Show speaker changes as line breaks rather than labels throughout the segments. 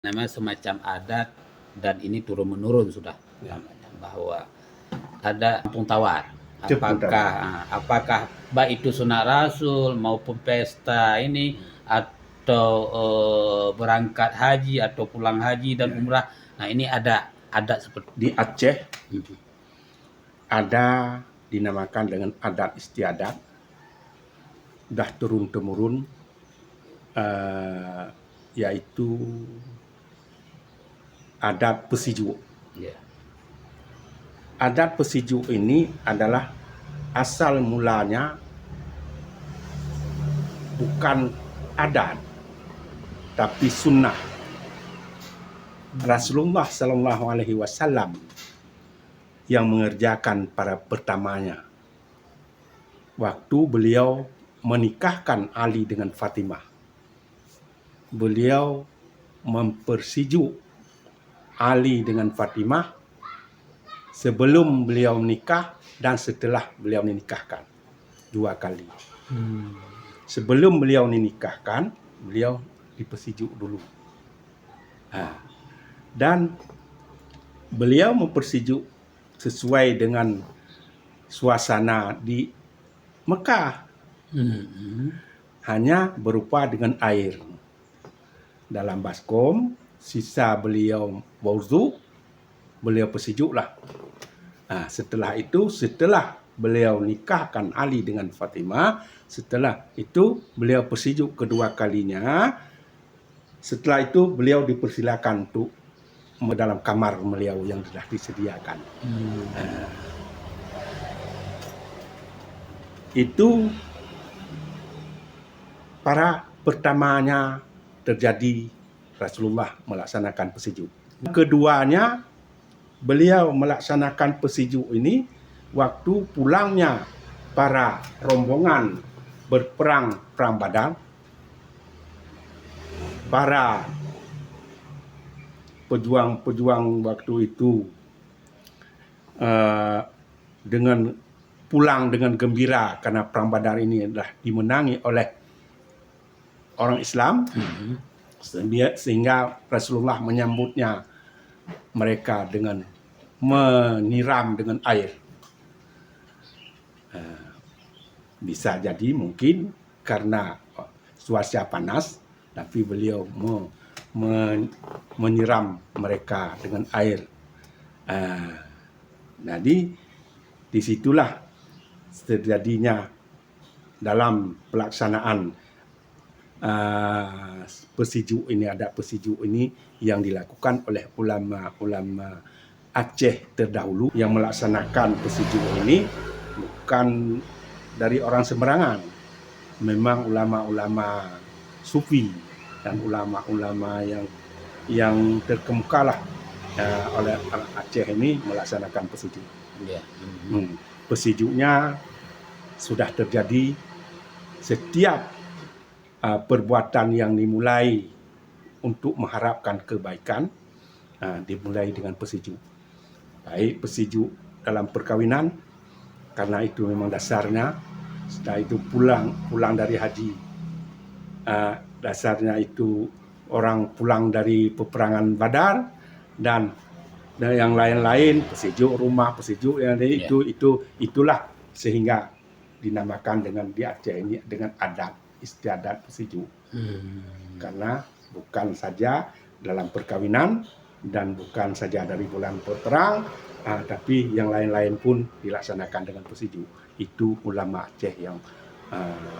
namanya semacam adat dan ini turun menurun sudah namanya bahwa ada kampung tawar. Apakah baik itu sunat rasul maupun pesta ini atau berangkat haji atau pulang haji dan umrah. Nah ini ada seperti
di Aceh ada dinamakan dengan adat istiadat, dah turun temurun, yaitu adat pesijuk. Adat pesijuk ini adalah asal mulanya bukan adat tapi sunnah. Rasulullah Sallallahu Alaihi Wasallam yang mengerjakan pada pertamanya waktu beliau menikahkan Ali dengan Fatimah. Beliau mempersijuk Ali dengan Fatimah sebelum beliau menikah dan setelah beliau menikahkan, 2 kali. Sebelum beliau menikahkan, beliau dipersijuk dulu. Dan beliau mempersijuk sesuai dengan suasana di Mekah. Hanya berupa dengan air. Dalam baskom, sisa beliau berwudu, beliau persijuklah. Setelah itu, setelah beliau nikahkan Ali dengan Fatimah, setelah itu beliau persijuk kedua kalinya. Setelah itu beliau dipersilakan untuk dalam kamar beliau yang sudah disediakan. Itu para pertamanya terjadi Rasulullah melaksanakan persijuk. Keduanya beliau melaksanakan persijuk ini waktu pulangnya para rombongan berperang perang Badar. Para pejuang waktu itu dengan pulang dengan gembira karena perang Badar ini adalah dimenangi oleh orang Islam, sehingga Rasulullah menyambutnya mereka dengan menyiram dengan air. Bisa jadi mungkin karena cuaca panas, tapi beliau menyiram mereka dengan air. Jadi disitulah terjadinya dalam pelaksanaan persijuk ini, adat persijuk ini yang dilakukan oleh ulama-ulama Aceh terdahulu yang melaksanakan persijuk ini bukan dari orang sembarangan. Memang ulama-ulama sufi dan ulama-ulama yang terkemukalah oleh orang Aceh ini melaksanakan persijuk. Persijuknya sudah terjadi setiap perbuatan yang dimulai untuk mengharapkan kebaikan, dimulai dengan persijuk. Baik persijuk dalam perkawinan, karena itu memang dasarnya. Setelah itu pulang dari haji, dasarnya itu orang pulang dari peperangan Badar, dan yang lain-lain, persijuk rumah, persijuk yang itulah sehingga dinamakan dengan di Aceh ini dengan adat istiadat persijuk. Karena bukan saja dalam perkawinan dan bukan saja dari bulan perang, tapi yang lain-lain pun dilaksanakan dengan persijuk. Itu ulama Aceh yang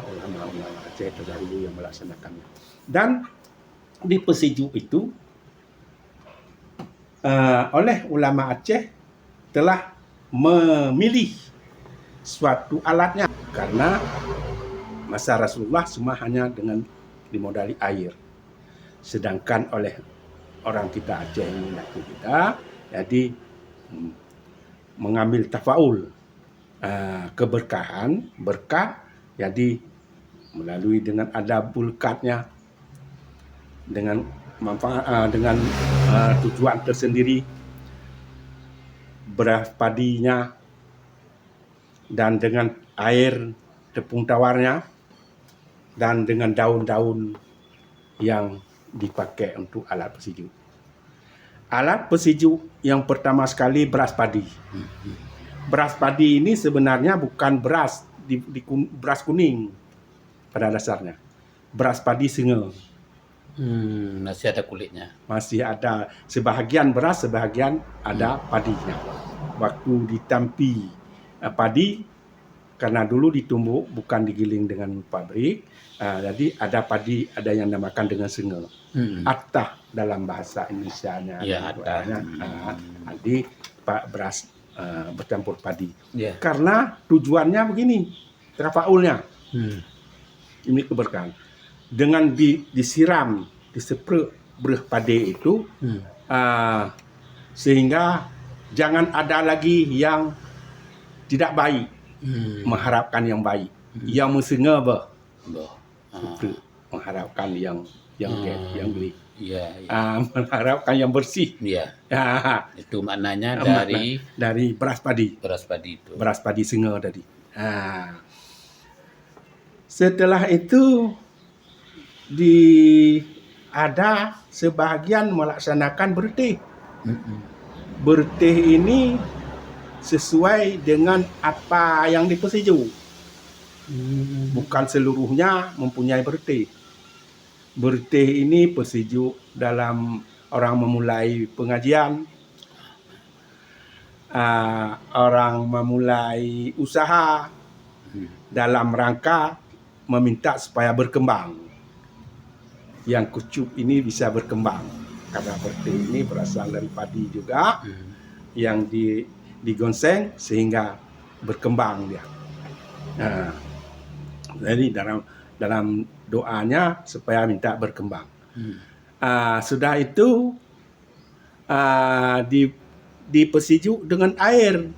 ulama-ulama Aceh terdahulu yang melaksanakannya. Dan di persijuk itu oleh ulama Aceh telah memilih suatu alatnya, karena masa Rasulullah semua hanya dengan dimodali air, sedangkan oleh orang kita Aceh ini kita jadi mengambil tafaul keberkahan, berkah, jadi melalui dengan ada bulkatnya dengan manfaat dengan tujuan tersendiri, beras padinya dan dengan air tepung tawarnya dan dengan daun-daun yang dipakai untuk alat persijuk. Alat persijuk yang pertama sekali beras padi. Beras padi ini sebenarnya bukan beras beras kuning pada dasarnya. Beras padi singa.
Masih ada kulitnya.
Masih ada sebahagian beras, sebahagian ada padinya. Waktu ditampi padi, karena dulu ditumbuk bukan digiling dengan pabrik, jadi ada padi, ada yang namakan dengan singa. Attah dalam bahasa Indonesianya.
Ya, attah.
Jadi beras bercampur padi.
Ya.
Karena tujuannya begini, tafaulnya. Ini keberkahan. Dengan disiram, diseprek beras padi itu, sehingga jangan ada lagi yang tidak baik, mengharapkan yang baik. Yang mesenga mengharapkan yang beli.
Iya.
Mengharapkan yang bersih.
Iya. Itu maknanya
dari beras padi.
Beras padi itu.
Beras padi singa tadi. Setelah itu ada sebahagian melaksanakan berteh. Berteh ini sesuai dengan apa yang dipersetuju. Bukan seluruhnya mempunyai berteh. Berteh ini persetuju dalam orang memulai pengajian, orang memulai usaha dalam rangka meminta supaya berkembang. Yang kucup ini bisa berkembang karena berteh ini berasal dari padi juga, yang digonseng sehingga berkembang dia. Jadi dalam doanya supaya minta berkembang. Sudah itu dipersejuk dengan air.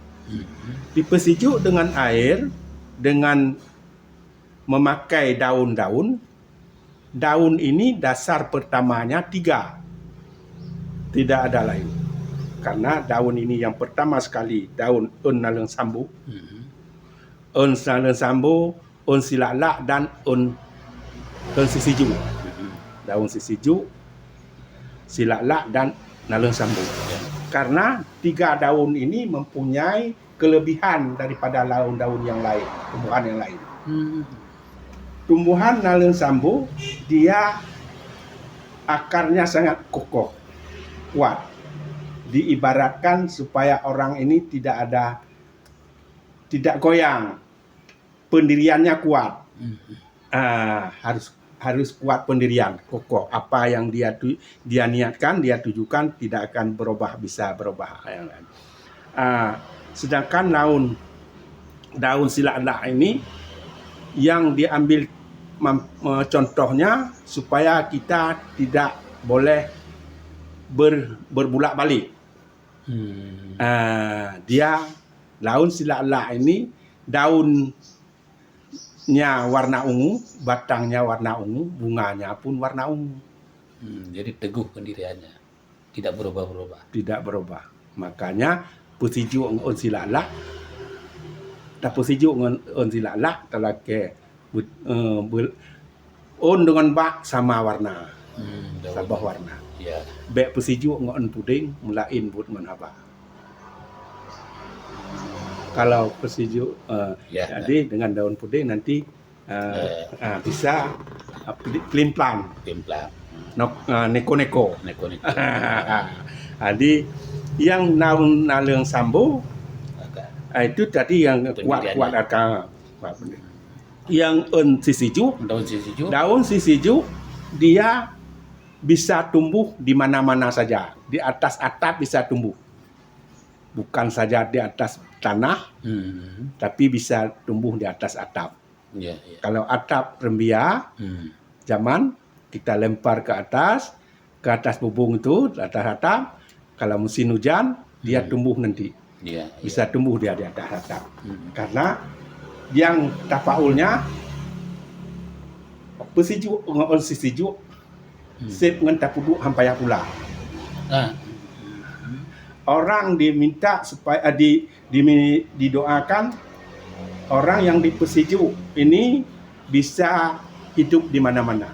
Dipersejuk dengan air dengan memakai daun-daun. Daun ini dasar pertamanya 3. Tidak ada lain. Karena daun ini yang pertama sekali daun un naleng sambu. Un naleng sambu, un silalak dan un sisiju. Daun sisiju, silalak dan naleng sambu. Karena 3 daun ini mempunyai kelebihan daripada daun-daun yang lain, tumbuhan yang lain. Tumbuhan naleng sambu, dia akarnya sangat kokoh, kuat. Diibaratkan supaya orang ini tidak goyang, pendiriannya kuat. Harus kuat pendirian, kokoh. Apa yang dia niatkan, dia tujukan tidak akan berubah, bisa berubah. Sedangkan daun silalak ini yang diambil contohnya supaya kita tidak boleh berbulak balik. Dia daun silalak ini daunnya warna ungu, batangnya warna ungu, bunganya pun warna ungu.
Jadi teguh pendiriannya, tidak berubah-ubah.
Tidak berubah. Makanya persejuk on silalak, tak persejuk on silalak telah ke on dengan bak sama warna, sabah warna.
Ya.
Bek persejuk on puding mulain but ngon apa. Kalau persejuk jadi dengan daun puding nanti bisa pelimplan. Neko-neko. Jadi yang daun naleng sambu itu tadi yang kuat akar. Yang daun sisiju dia bisa tumbuh di mana-mana saja. Di atas atap bisa tumbuh. Bukan saja di atas tanah, tapi bisa tumbuh di atas atap. Kalau atap rembia, zaman kita lempar ke atas bubung itu, di atas atap. Kalau musim hujan, dia tumbuh nanti. Bisa tumbuh dia di atas atap. Karena yang tafaulnya persiju ngon sisiju sip ngan tapudu hampaya pula. Orang diminta supaya didoakan orang yang dipersiju ini bisa hidup di mana-mana.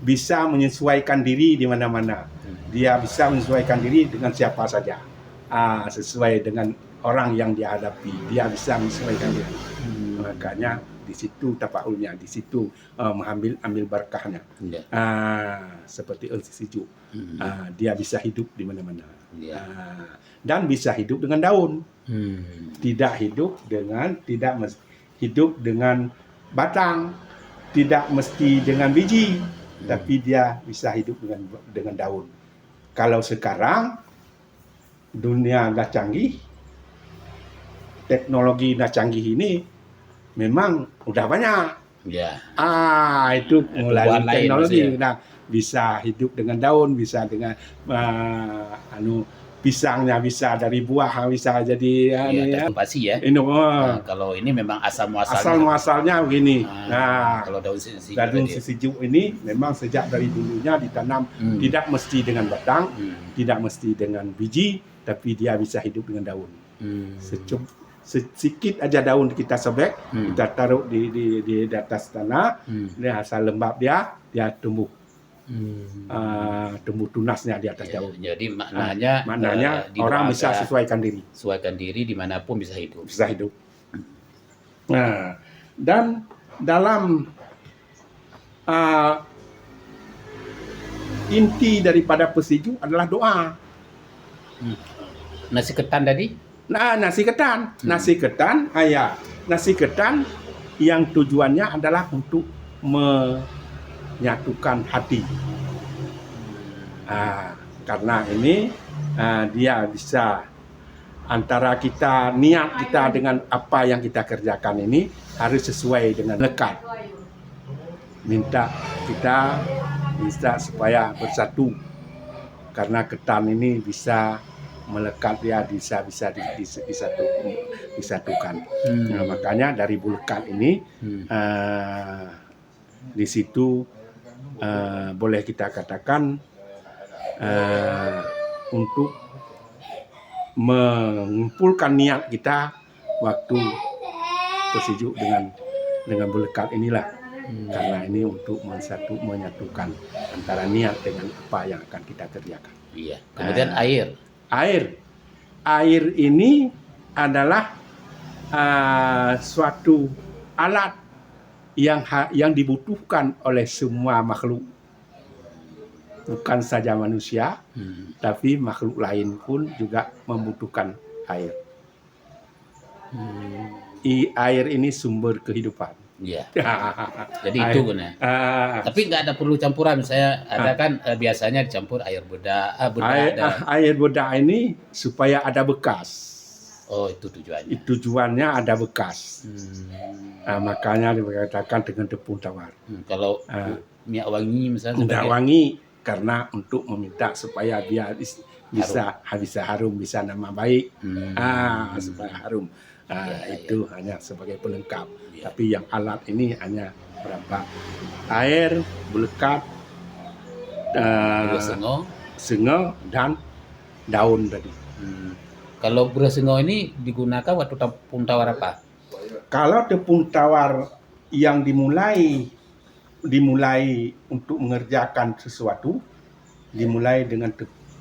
bisa menyesuaikan diri di mana-mana. Dia bisa menyesuaikan diri dengan siapa saja. Sesuai dengan orang yang dia hadapi. Dia bisa menyesuaikan diri. Makanya di situ tafaulnya, di situ ambil berkahnya.
Ya.
Seperti sejuk. Dia bisa hidup di mana-mana.
Ya.
Dan bisa hidup dengan daun. Tidak hidup dengan batang, tidak mesti dengan biji, tapi dia bisa hidup dengan daun. Kalau sekarang dunia dah canggih, teknologi dah canggih ini memang udah banyak.
Ya.
Itu melalui teknologi.
Lain,
nah, bisa hidup dengan daun, bisa dengan pisangnya bisa dari buah, bisa jadi
terkompasi ya. Kalau ini memang asal
muasalnya begini.
Kalau daun
sejuk ini memang sejak dari dulunya ditanam, tidak mesti dengan batang, tidak mesti dengan biji, tapi dia bisa hidup dengan daun. Sedikit aja daun kita sobek, kita taruh di atas tanah, dia asal lembab dia tumbuh. Tumbuh tunasnya di atas daun.
Jadi maknanya
orang bisa sesuaikan diri
dimanapun bisa hidup.
Dan dalam inti daripada pesiju adalah doa.
Nasi ketan tadi?
Nasi ketan yang tujuannya adalah untuk menyatukan hati. Karena ini dia bisa antara niat kita dengan apa yang kita kerjakan ini harus sesuai dengan lekat. Kita bisa supaya bersatu, karena ketan ini bisa melekat, dia bisa disatukan. Makanya dari bulekat ini di situ boleh kita katakan untuk mengumpulkan niat kita waktu bersiju dengan bulekat inilah. Karena ini untuk menyatukan antara niat dengan apa yang akan kita kerjakan.
Iya. Kemudian
air ini adalah suatu alat yang dibutuhkan oleh semua makhluk, bukan saja manusia, tapi makhluk lain pun juga membutuhkan air. Air ini sumber kehidupan.
Iya. Jadi itu benar. Tapi nggak ada perlu campuran. Misalnya ada kan biasanya dicampur air bedak.
Air bedak ini supaya ada bekas.
Oh, itu tujuannya.
Tujuannya ada bekas. Makanya dikatakan dengan tepung tawar.
Kalau minyak wangi misalnya.
Minyak wangi karena untuk meminta supaya dia bisa harum, bisa nama baik. Supaya harum. Itu hanya sebagai pelengkap. Tapi yang alat ini hanya berapa? Air, bulekat, sengo dan daun tadi.
Kalau beras sengo ini digunakan waktu tepung tawar apa?
Kalau tepung tawar yang dimulai untuk mengerjakan sesuatu, dimulai dengan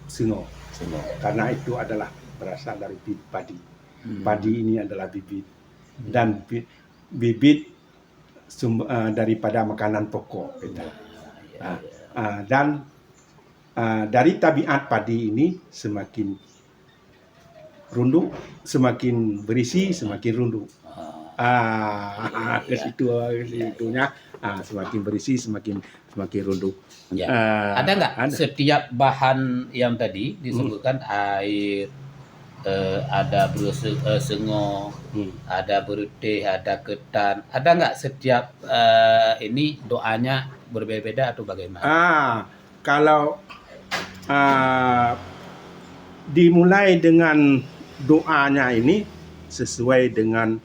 sengo. Karena itu adalah berasal dari padi. Padi ini adalah bibit. Dan bibit daripada makanan pokok. Dan dari tabiat padi ini semakin runduk, semakin berisi, semakin runduk. Ke situnya semakin berisi, semakin runduk.
Ada nggak setiap bahan yang tadi disebutkan air, ada beras sengo, ada berutih, ada ketan. Ada nggak setiap ini doanya berbeda-beda atau bagaimana?
Kalau dimulai dengan doanya ini sesuai dengan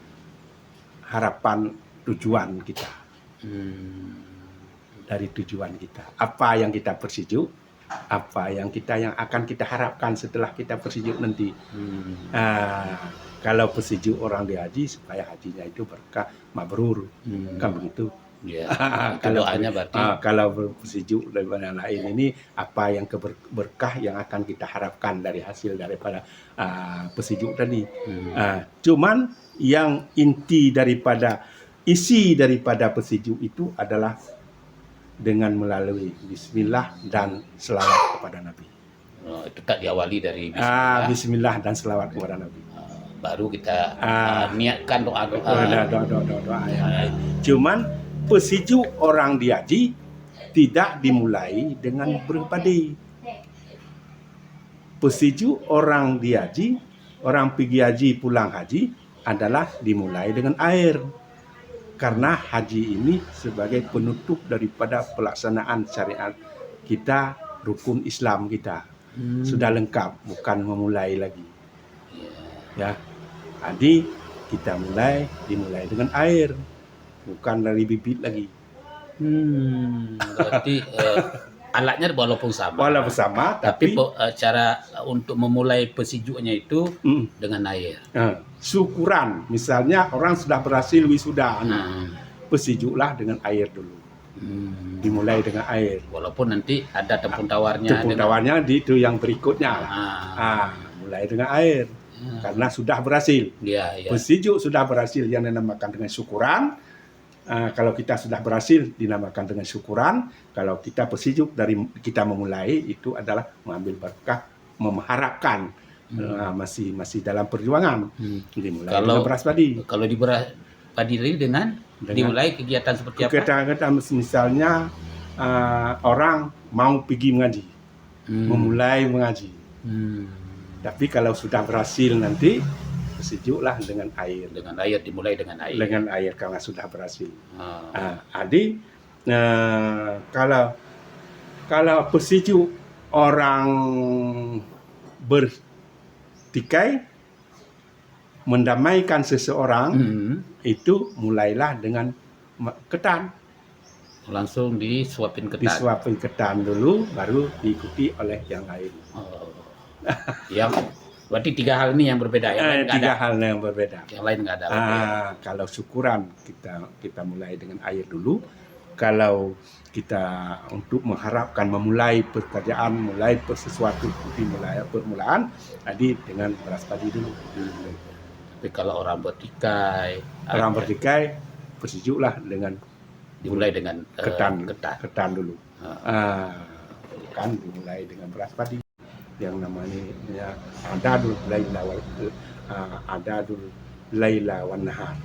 harapan tujuan kita. Dari tujuan kita. Apa yang kita persiju, apa yang akan kita harapkan setelah kita bersiju nanti. Kalau bersiju orang dihaji supaya hajinya itu berkah, mabrur, kan begitu.
Ya. Itu
Kalau
doanya berarti.
kalau bersejuk dan yang lain ini apa yang berkah yang akan kita harapkan dari hasil daripada pesejuk tadi. Cuman yang isi daripada pesejuk itu adalah dengan melalui Bismillah dan selawat kepada Nabi.
Oh, itu tak diawali dari Bismillah.
Bismillah dan selawat kepada Nabi.
Baru kita niatkan doa-doa.
Doa yang lain. Cuman pesejuk orang dihaji tidak dimulai dengan berpadi. Pesejuk orang dihaji, orang pergi haji pulang haji adalah dimulai dengan air. Karena haji ini sebagai penutup daripada pelaksanaan syariat kita, rukun Islam kita. Sudah lengkap, bukan memulai lagi. Ya. Jadi kita dimulai dengan air, bukan dari bibit lagi.
Berarti alatnya walaupun sama.
Walaupun sama,
tapi cara untuk memulai pesejuknya itu dengan air.
Syukuran, misalnya orang sudah berhasil wisuda, pesejuklah dengan air dulu. Dimulai dengan air.
Walaupun nanti ada tempun tawarnya.
Tempun tawarnya itu yang berikutnya. Mulai dengan air. Karena sudah berhasil.
Ya.
Pesejuk sudah berhasil yang dinamakan dengan syukuran. Kalau kita sudah berhasil dinamakan dengan syukuran. Kalau kita pesejuk dari kita memulai itu adalah mengambil berkah, mengharapkan masih dalam perjuangan. Dimulai dengan beras padi.
Kalau di beras padi dengan dimulai kegiatan seperti apa?
Kegiatan misalnya orang mau pergi mengaji, memulai mengaji. Tapi kalau sudah berhasil nanti sejuklah dengan air.
Dengan air, dimulai dengan air.
Dengan air karena sudah berhasil. Jadi kalau pesejuk orang bertikai mendamaikan seseorang, itu mulailah dengan ketan.
Langsung disuapin ketan.
Disuapin ketan dulu, baru diikuti oleh yang lain.
Yang berarti 3 hal ini yang berbeda. Yang lain nggak ada.
3 hal yang berbeda.
Yang lain nggak ada.
Kalau syukuran kita mulai dengan air dulu. Kalau kita untuk mengharapkan memulai pekerjaan, mulai sesuatu dimulai permulaan, jadi dengan beras padi dulu.
Tapi kalau orang bertikai,
persejuklah dengan
dimulai dengan
ketan dulu. Kan dimulai dengan beras padi yang namanya adadul laila wan nahar.